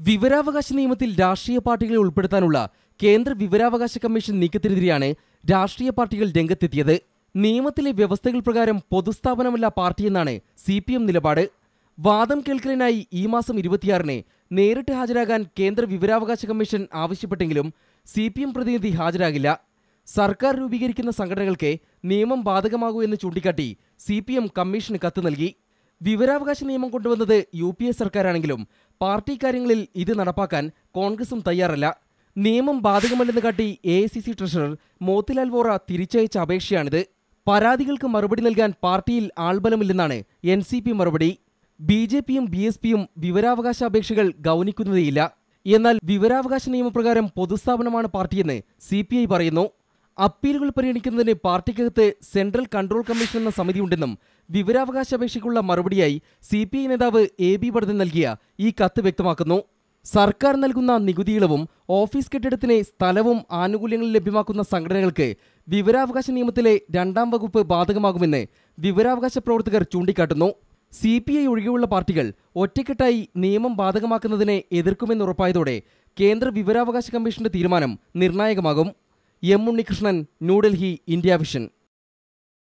വിവരാവകാശ നിയമത്തിൽ രാഷ്ട്രീയ പാർട്ടികളെ ഉൾപ്പെടുത്താനുള്ള കേന്ദ്ര വിവരാവകാശ കമ്മീഷൻ നീക്കത്തിനെതിരെയാണ് രാഷ്ട്രീയ പാർട്ടികൾ രംഗത്തെത്തിയത്. നിയമത്തിലെ വ്യവസ്ഥകൾ പ്രകാരം പൊതുസ്ഥാപനമല്ല പാർട്ടിയെന്നാണ് CPM നിലപാട്. വാദം കേൾക്കലിനായി ഈ മാസം 26-ന് നേരിട്ട് ഹാജരാകാൻ കേന്ദ്ര വിവരാവകാശ കമ്മീഷൻ ആവശ്യപ്പെട്ടെങ്കിലും CPM പ്രതിനിധി ഹാജരാകില്ല. സർക്കാർ രൂപീകരിക്കുന്ന സംഘടനകൾക്ക് നിയമം ബാധകമാകൂ എന്ന് ചൂണ്ടിക്കാട്ടി CPM കമ്മീഷന് കത്ത് നൽകി. വിവരാവകാശ നിയമം കൊണ്ടുവന്നത് UPA സർക്കാരാണെങ്കിലും പാർട്ടി കാര്യങ്ങളിൽ ഇത് നടപ്പാക്കാൻ കോൺഗ്രസും തയ്യാറല്ല. നിയമം ബാധകമല്ലെന്ന് കാട്ടി AICC ട്രഷറർ മോത്തിലാൽ വോറ തിരിച്ചയച്ച അപേക്ഷയാണിത്. പരാതികൾക്ക് മറുപടി നൽകാൻ പാർട്ടിയിൽ ആൾബലമില്ലെന്നാണ് NCP മറുപടി. BJPയും BSPയും വിവരാവകാശ അപേക്ഷകൾ ഗൗനിക്കുന്നതേയില്ല. എന്നാൽ വിവരാവകാശ നിയമപ്രകാരം പൊതുസ്ഥാപനമാണ് പാർട്ടിയെന്ന് CPI പറയുന്നു. അപ്പീലുകൾ പരിഗണിക്കുന്നതിന് പാർട്ടിക്കകത്ത് സെൻട്രൽ കൺട്രോൾ കമ്മീഷൻ എന്ന സമിതിയുണ്ടെന്നും വിവരാവകാശ അപേക്ഷയ്ക്കുള്ള മറുപടിയായി CPI നേതാവ് AB വർദ്ധൻ നൽകിയ ഈ കത്ത് വ്യക്തമാക്കുന്നു. സർക്കാർ നൽകുന്ന നികുതിയിളവും ഓഫീസ് കെട്ടിടത്തിന് സ്ഥലവും ആനുകൂല്യങ്ങളും ലഭ്യമാക്കുന്ന സംഘടനകൾക്ക് വിവരാവകാശ നിയമത്തിലെ 2-ാം വകുപ്പ് ബാധകമാകുമെന്ന് വിവരാവകാശ പ്രവർത്തകർ ചൂണ്ടിക്കാട്ടുന്നു. CPI ഒഴികെയുള്ള പാർട്ടികൾ ഒറ്റക്കെട്ടായി നിയമം ബാധകമാക്കുന്നതിനെ എതിർക്കുമെന്നുറപ്പായതോടെ കേന്ദ്ര വിവരാവകാശ കമ്മീഷന്റെ തീരുമാനം നിർണായകമാകും. M. Unnikrishnan, New Delhi, India vision.